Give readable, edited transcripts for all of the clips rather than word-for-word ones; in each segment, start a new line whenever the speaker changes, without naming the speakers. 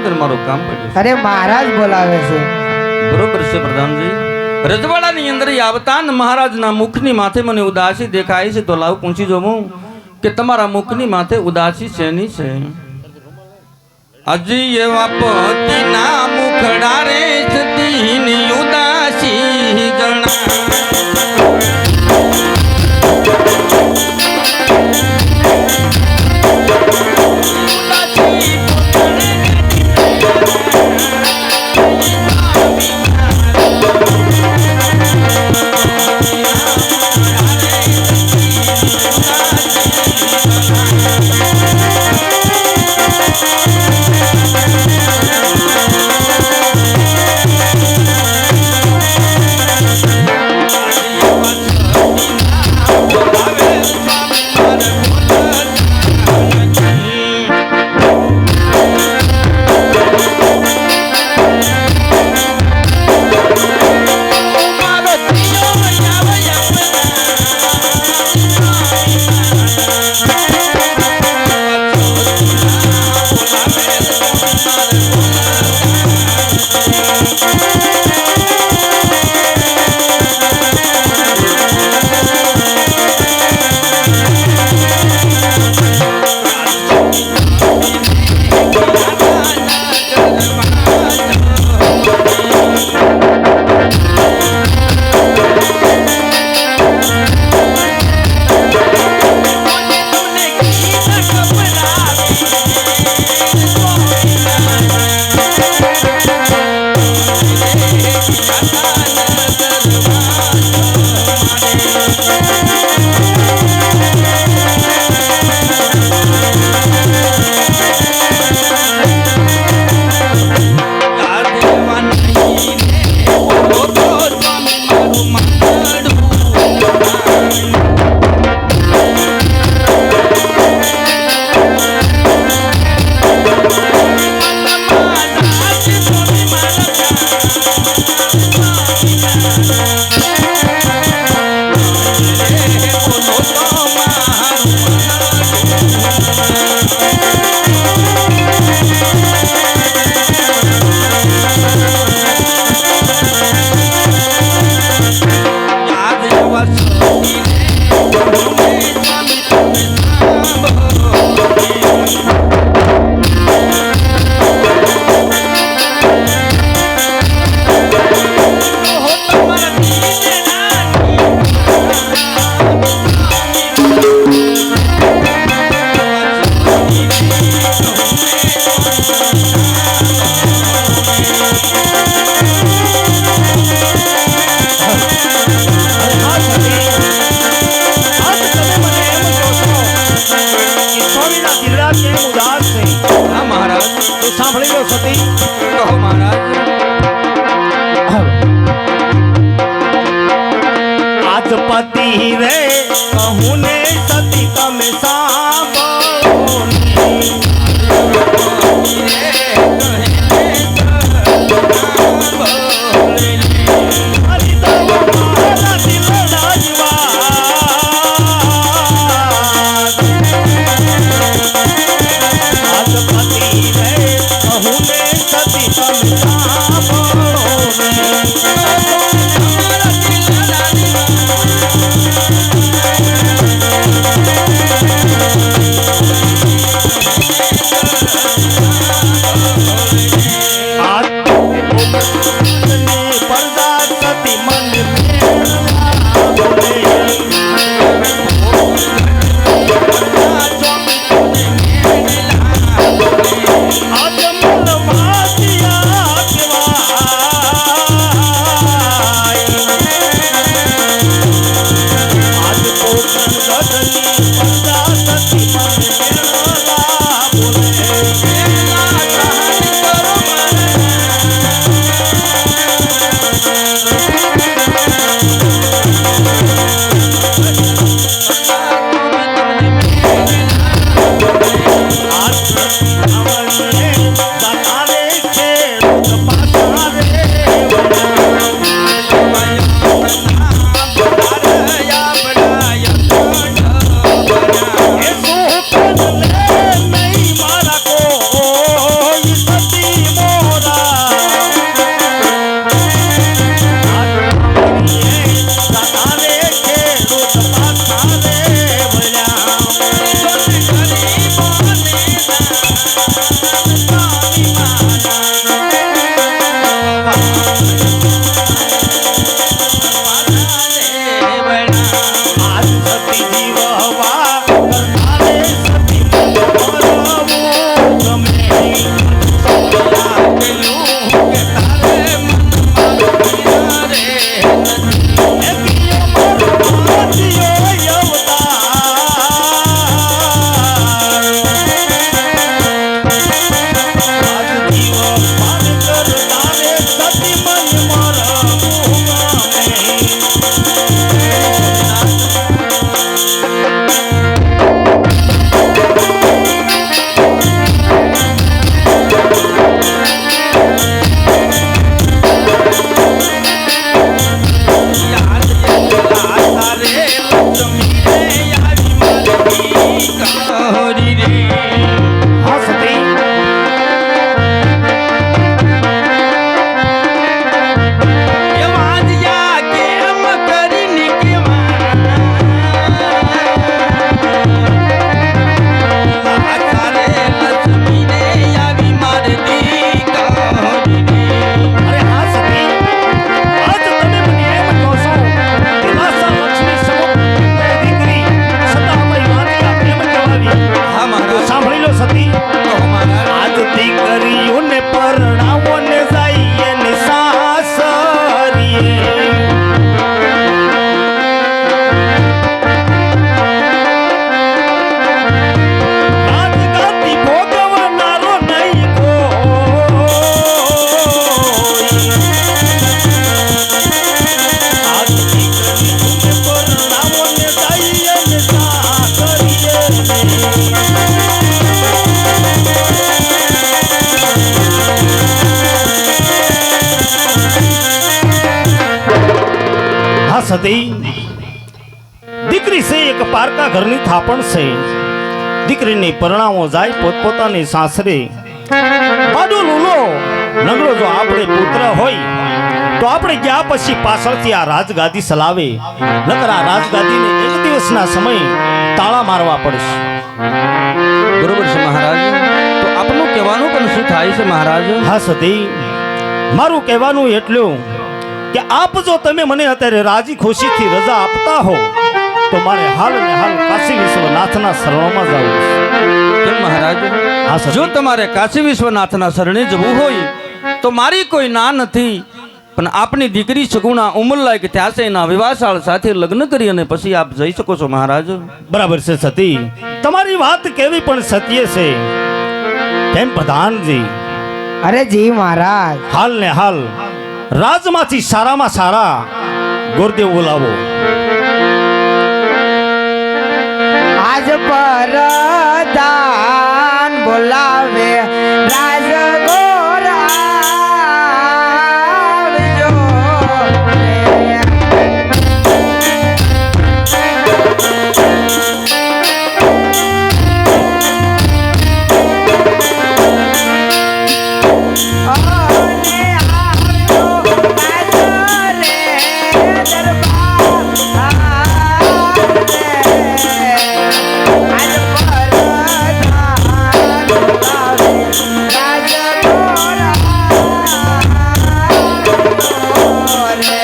અંદર મારું કામ પડ્યું
અરે મહારાજ બોલાવે છે.
બરોબર છે પ્રધાનજી. રજવાડાની અંદર આવતા મહારાજના મુખની માથે મને ઉદાસી દેખાય છે, તો લાવ પૂછી જોઉં કે તમારા મુખની માથે ઉદાસી શેની છે? અજી એવા પતિના મુખડા રે સતીની ઉદાસી જણા.
पति रे कहूँ ने सती कम હા સતી, દીકરી છે એક પારકા ઘરની થાપણ છે. દીકરીની પરણાવો જાય પોતપોતાની સાસરે. બાડો લૂલો નગરો જો આપણે પુત્ર હોય તો આપણે ગયા પછી પાછળથી આ રાજગાદી સલાવે. નકર આ રાજગાદીને એક દિવસના સમય તાળા મારવા પડશે.
બરોબર છે મહારાજ. તો આપનું કહેવાનું પણ શું થાય છે મહારાજ?
હા સતી, મારું કહેવાનું એટલું કે આપ જો તમે મને અત્યારે રાજી ખુશીથી રજા આપતા હો તો મારે હાલ ને હાલ કાશી વિશ્વનાથના શરણોમાં જવું છે.
કેમ મહારાજ?
હા સતી.
જો તમારે કાશી વિશ્વનાથના શરણે જવું હોય તો મારી કોઈ ના નથી, પણ આપની દીકરી સગુણા ઉંમરલાયક થયા છે, એના વિવાહશાળ સાથે લગ્ન કરી અને પછી આપ જઈ શકો છો મહારાજ.
બરાબર છે સતી, તમારી વાત કેવી પણ સત્ય છે. કેમ પ્રધાનજી?
અરે જી મહારાજ.
હાલ ને હાલ રાજમાંથી સારામાં સારા ગોરદેવ બોલાવો.
આજ પરદાન બોલાવે રાજ ગોરાવજો રે. અને આવજો રાજ રે દરબાર રે. આજ પરદાન બોલાવે રાજ ગોરાવજો રે.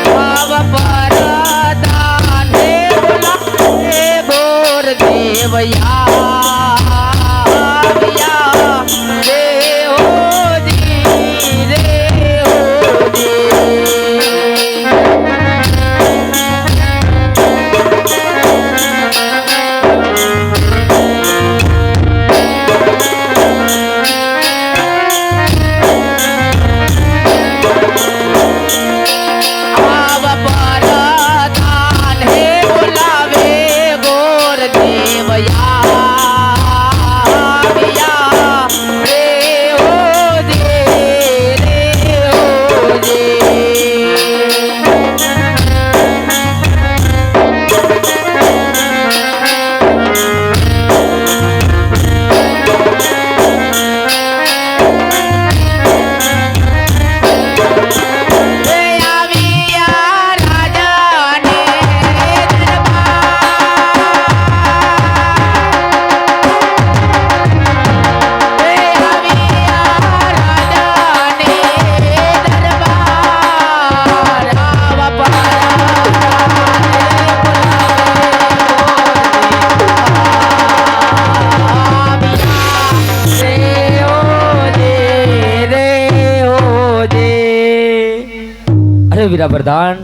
ભાવ પરદાને બોલાવે ગોરદેવયા રે હોજી રે હોજી. ભાવ પરદાન હે બોલાવે ગોરદેવયા રે હોજી રે હોજી. રે આવ્યા રાજાને દરબાર. રે આવ્યા રાજાને દરબાર. આવા
અરે વીરા પ્રધાન,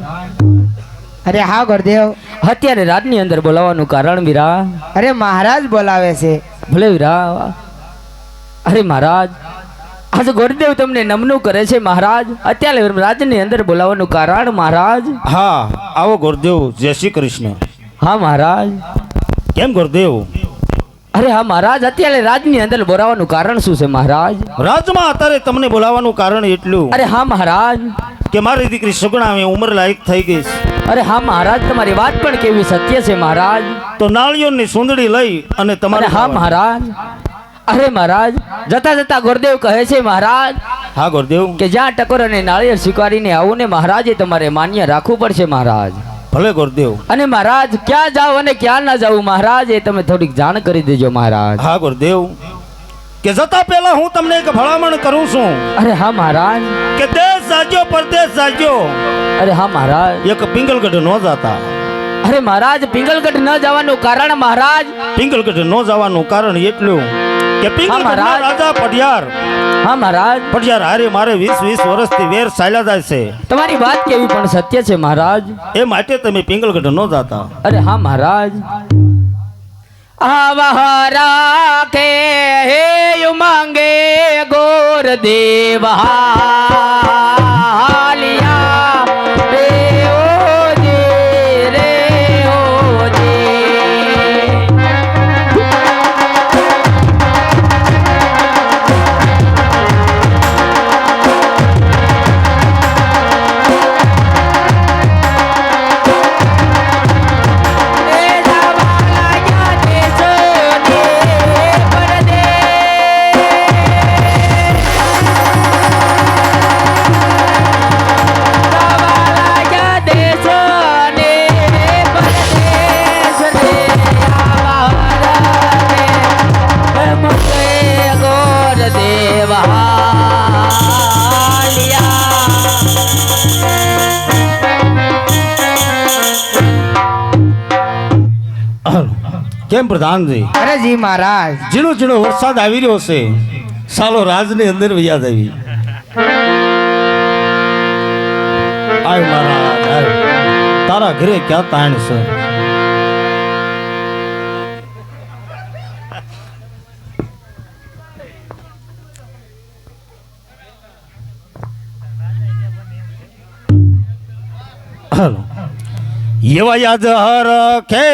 અરે હા ગોરદેવ.
અત્યારે રાતની અંદર બોલાવવાનું કારણ વીરા?
અરે મહારાજ બોલાવે છે.
ભલે વીરા. અરે મહારાજ, આજ ગોરદેવ તમને નમનું કરે છે મહારાજ. અત્યારે રાજની અંદર બોલાવવાનું કારણ મહારાજ?
હા આવો ગોરદેવ, જય શ્રી કૃષ્ણ.
હા મહારાજ.
કેમ ગોરદેવ?
અરે હા મહારાજ, અત્યારે રાજની અંદર બોલાવવાનું કારણ શું છે મહારાજ?
રાજમાં અત્યારે તમને બોલાવવાનું કારણ એટલું
અરે હા મહારાજ.
કે મારી દીકરી સગુણા ઉંમર લાયક થઈ ગઈ છે.
અરે હા મહારાજ, તમારી વાત પણ કેવી સત્ય છે મહારાજ.
તો નાળિયેરની સુંદડી લઈ અને
અરે
તમારે
હા મહારાજ. અરે મહારાજ, જતા જતા ગુરુદેવ કહે છે મહારાજ
હા ગોરદેવ.
કે જ્યાં ટકોર અને નાળિયેર સ્વીકારીને આવું ને મહારાજે તમારે માન્ય રાખવું પડશે મહારાજ.
ભલે ગોરદેવ.
અને મહારાજ ક્યાં જાવ અને ક્યાં ના જાવ મહારાજ એ તમે થોડીક જાણ કરી દેજો મહારાજ.
હા ગોરદેવ, કે જતા પહેલા હું તમને એક ભલામણ કરું છું
અરે હા મહારાજ.
કે દેશ જાગ્યો પરદેશ જાગ્યો,
અરે હા મહારાજ.
એક પિંગલગઢ ન જાતા.
અરે મહારાજ, પિંગલગઢ ન જવાનું કારણ મહારાજ?
પિંગલગઢ ન જવાનું કારણ એટલું કે પિંગલગઢના
મહારાજ.
રાજા પઢિયાર
હા મહારાજ.
પઢિયાર હારે મારે 20 વર્ષથી વેર ચાલ્યા જાય છે.
તમારી વાત કેવી પણ સત્ય છે મહારાજ.
એ માટે તમે પિંગલગઢ ન જાતા.
અરે હા મહારાજ. આવા કે હે ઉમંગે ગોરદેવ હાલિયા રે ઓજે રે ઓજે.
કેમ પ્રધાનજી
અરે જી મહારાજ
ઝીણો ઝીણો વરસાદ આવી રહ્યો છે સાલો રાજની અંદર યાદ આવી આય મહારાજ આય તારા ઘરે ક્યાં તાણ છે હાલો એવા યાદ હરખે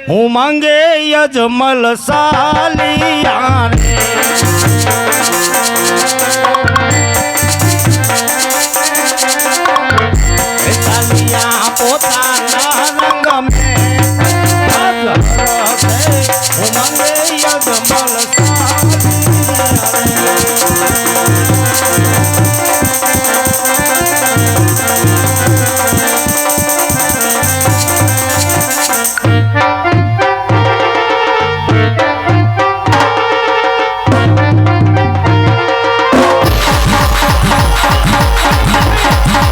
હું માંગે યજમલ સાલિયા રે સાલિયા પોતાના